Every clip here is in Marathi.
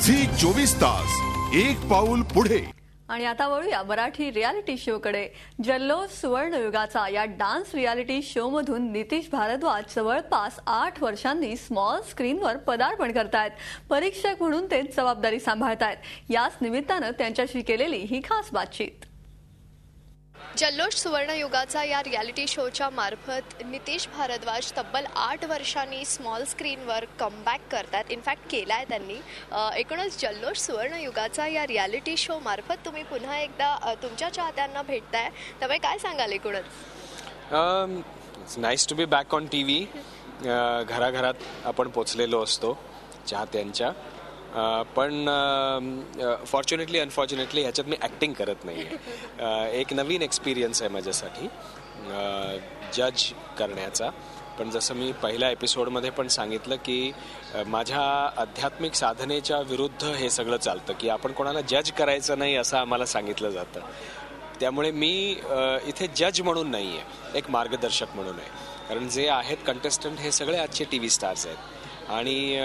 झी 24 तास, एक पाऊल पुढे. आणि आता वळूया मराठी रियालिटी शो कडे. जल्लोष सुवर्णयुगाचा या डान्स रियालिटी शो मधून नितीश भारद्वाज जवळपास 8 वर्षांनी स्मॉल स्क्रीनवर पदार्पण करतायत. परीक्षक म्हणून ते जबाबदारी सांभाळतायत. याच निमित्तानं त्यांच्याशी केलेली ही खास बातचीत. जल्लोष सुवर्णयुगाचा या रियालिटी शोच्या मार्फत नितीश भारद्वाज तब्बल 8 वर्षांनी स्मॉल स्क्रीनवर कमबॅक करतात. इनफॅक्ट केलाय त्यांनी. एकूणच जल्लोष सुवर्णयुगाचा या रियालिटी शो मार्फत तुम्ही पुन्हा एकदा तुमच्या चाहत्यांना भेटताय, त्यामुळे काय सांगाल एकूणच? It's nice to be back on TV. घराघरात आपण पोचलेलो असतो चाहत्यांच्या, पण फॉर्च्युनेटली अनफॉर्च्युनेटली ह्याच्यात मी ॲक्टिंग करत नाही आहे. एक नवीन एक्सपिरियन्स आहे माझ्यासाठी जज करण्याचा. पण जसं मी पहिल्या एपिसोडमध्ये पण सांगितलं की माझ्या आध्यात्मिक साधनेच्या विरुद्ध हे सगळं चालतं की आपण कोणाला जज करायचं नाही असं आम्हाला सांगितलं जातं. त्यामुळे मी इथे जज म्हणून नाही आहे, एक मार्गदर्शक म्हणून आहे. कारण जे आहेत कंटेस्टंट हे सगळे आजचे टी व्ही स्टार्स आहेत आणि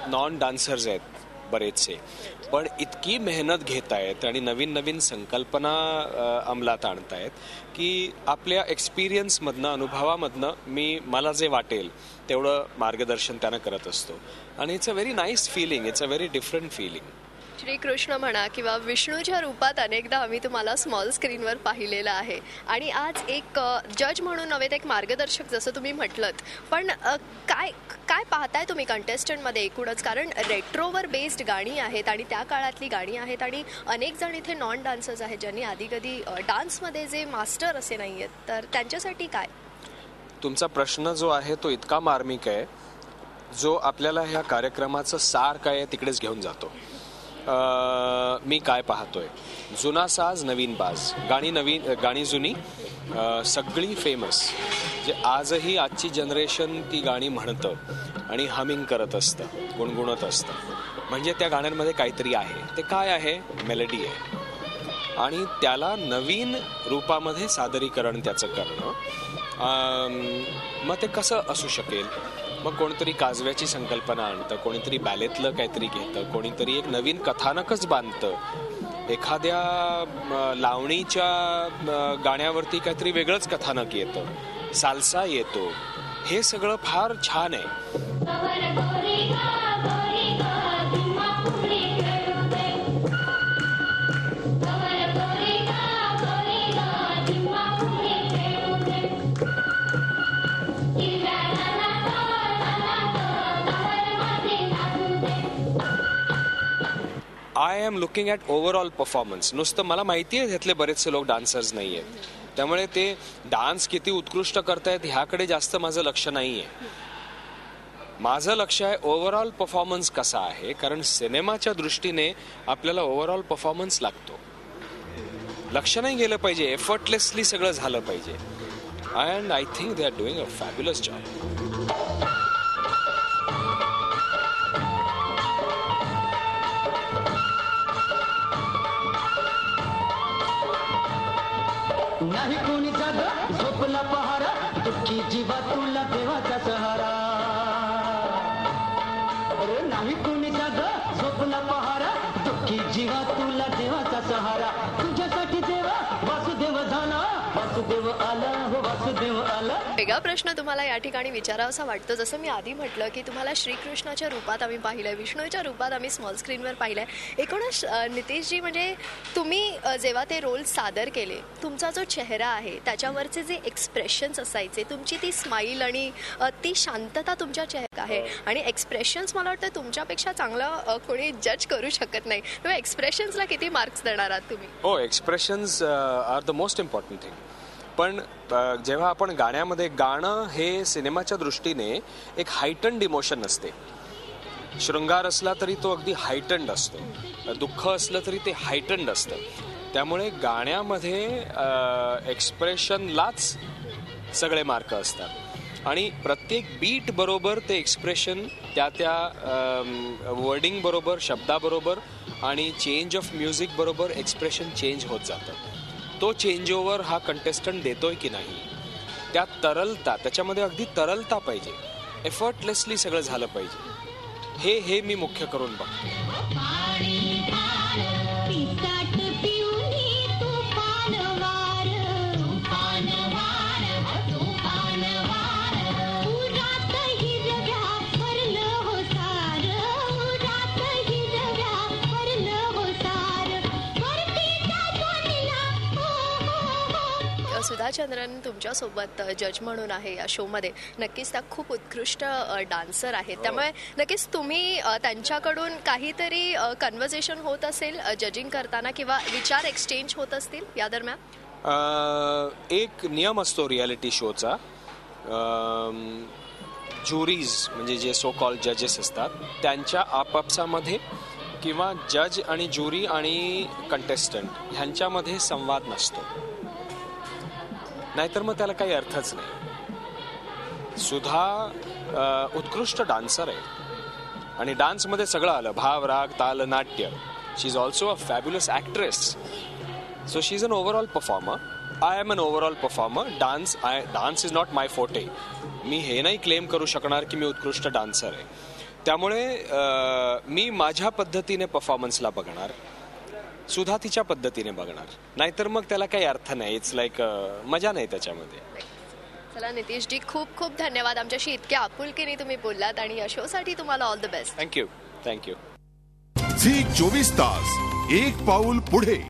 नॉन डान्सर्स आहेत बरेचसे, पण इतकी मेहनत घेत आहेत आणि नवीन नवीन संकल्पना अंमलात आणतायत की आपल्या एक्सपिरियन्समधनं, अनुभवामधनं मला जे वाटेल तेवढं मार्गदर्शन त्यांना करत असतो. आणि it's a very nice feeling, it's a very different feeling. Shrikrishna म्हणा किंवा विष्णूच्या रूपात अनेकदा आम्ही तुम्हाला स्मॉल स्क्रीनवर पाहिलेलं आहे आणि आज एक जज म्हणून नव्हे तर एक मार्गदर्शक जसं तुम्ही म्हटलंत. पण काय काय पाहताय तुम्ही कंटेस्टंटमध्ये एकूणच? कारण रेट्रोवर बेस्ड गाणी आहेत आणि त्या काळातली गाणी आहेत आणि अनेक जण इथे नॉन डान्सर्स आहेत ज्यांनी आधी कधी डान्समध्ये जे मास्टर असे नाही आहेत, तर त्यांच्यासाठी काय? तुमचा प्रश्न जो आहे तो इतका मार्मिक आहे जो आपल्याला ह्या कार्यक्रमाचं सार काय आहे तिकडेच घेऊन जातो. मी काय पाहतोय? जुना साज नवीन बाज, गाणी जुनी, सगळी फेमस, जे आजही आजची जनरेशन ती गाणी म्हणतं आणि हमिंग करत असतं, गुणगुणत असतं. म्हणजे त्या गाण्यांमध्ये काहीतरी आहे. ते काय आहे? मेलडी आहे आणि त्याला नवीन रूपामध्ये सादरीकरण त्याचं करणं. मग ते कसं असू शकेल? मग कोणीतरी काजव्याची संकल्पना आणतं, कोणीतरी बॅलेतलं काहीतरी घेतं, कोणीतरी एक नवीन कथानकच बांधतं, एखाद्या लावणीच्या गाण्यावरती काहीतरी वेगळंच कथानक येतं, साल्सा येतो. हे सगळं फार छान आहे. I am looking at overall performance. नुसतं मला माहिती आहे ह्यातले बरेचसे लोक डान्सर्स नाही आहेत, त्यामुळे ते डान्स किती उत्कृष्ट करतायत ह्याकडे जास्त माझं लक्ष नाही आहे. माझं लक्ष आहे ओव्हरऑल परफॉर्मन्स कसा आहे. कारण सिनेमाच्या दृष्टीने आपल्याला ओव्हरऑल परफॉर्मन्स लागतो. लक्ष नाही गेलं पाहिजे, एफर्टलेसली सगळं झालं पाहिजे. And I think they are doing a fabulous job. नाही कोणी जागा झोपला पहारा, दुःखी जीवा तुला देवाचा सहारा. अरे नाही कोणी जागा झोपला पहारा, दुःखी जीवा तुला देवाचा सहारा. तुझ्यासाठी देवा वासुदेव झाला, वासुदेव आला, हो वासुदेव आला. वेगळा प्रश्न तुम्हाला या ठिकाणी विचारावासा वाटतो. जसं मी आधी म्हटलं की तुम्हाला श्रीकृष्णाच्या रूपात आम्ही पाहिलंय, विष्णूच्या रूपात आम्ही स्मॉल स्क्रीनवर पाहिलंय. एकूणच नितीशजी, म्हणजे तुम्ही जेव्हा ते रोल सादर केले, तुमचा जो चेहरा आहे त्याच्यावरचे जे एक्सप्रेशन्स असायचे, तुमची ती स्माईल आणि ती शांतता तुमच्या चेहऱ्यात आहे आणि एक्सप्रेशन्स मला वाटतं तुमच्यापेक्षा चांगलं कोणी जज करू शकत नाही. तेव्हा एक्सप्रेशन्सला किती मार्क्स देणार आहात तुम्ही? हो, expressions are the most important thing. पण जेव्हा आपण गाणं हे सिनेमाच्या दृष्टीने एक हायटन्ड इमोशन असते. शृंगार असला तरी तो अगदी हायटन्ड असतो, दुःख असलं तरी ते हायटन्ड असतं. त्यामुळे गाण्यामध्ये एक्सप्रेशनलाच सगळे मार्क असतात आणि प्रत्येक बीट बरोबर ते एक्सप्रेशन त्या वर्डिंग बरोबर, शब्दाबरोबर आणि चेंज ऑफ म्युझिक बरोबर एक्सप्रेशन चेंज होत जातं. तो चेंज ओव्हर हा कंटेस्टंट देतोय की नाही, त्यात तरलता, त्याच्यामध्ये अगदी तरलता पाहिजे, एफर्टलेसली सगळं झालं पाहिजे. हे मी मुख्य करून बघतो. सुधा चंद्रन तुमच्यासोबत जज म्हणून आहे या शोमध्ये. नक्कीच त्या खूप उत्कृष्ट डान्सर आहेत, त्यामुळे नक्कीच तुम्ही त्यांच्याकडून काहीतरी कन्व्हर्सेशन होत असेल जजिंग करताना किंवा विचार एक्सचेंज होत असतील या दरम्यान. एक नियम असतो रियालिटी शोचा. ज्युरीज म्हणजे जे सो कॉल्ड जजेस असतात त्यांच्या आपापसामध्ये किंवा जज आणि ज्युरी आणि कंटेस्टंट ह्यांच्यामध्ये संवाद नसतो, नाहीतर मग त्याला काही अर्थच नाही. सुधा उत्कृष्ट डान्सर आहे आणि डान्समध्ये सगळं आलं, भाव राग ताल नाट्य. She is also a fabulous actress. So she is an overall performer. I am an overall performer. Dance is not my forte. मी हे नाही क्लेम करू शकणार की मी उत्कृष्ट डान्सर आहे. त्यामुळे मी माझ्या पद्धतीने परफॉर्मन्सला बघणार, सुधा तिच्या पद्धतीने बघणार, नाहीतर मग त्याला काही अर्थ नाही. इट्स लाईक मजा नाही त्याच्यामध्ये. चला नितीशजी, खूप खूप धन्यवाद. आमच्याशी इतक्या आपुलकीने तुम्ही बोललात आणि या शोसाठी तुम्हाला all the best. Thank you. Zee 24 Taas एक पाऊल पुढे.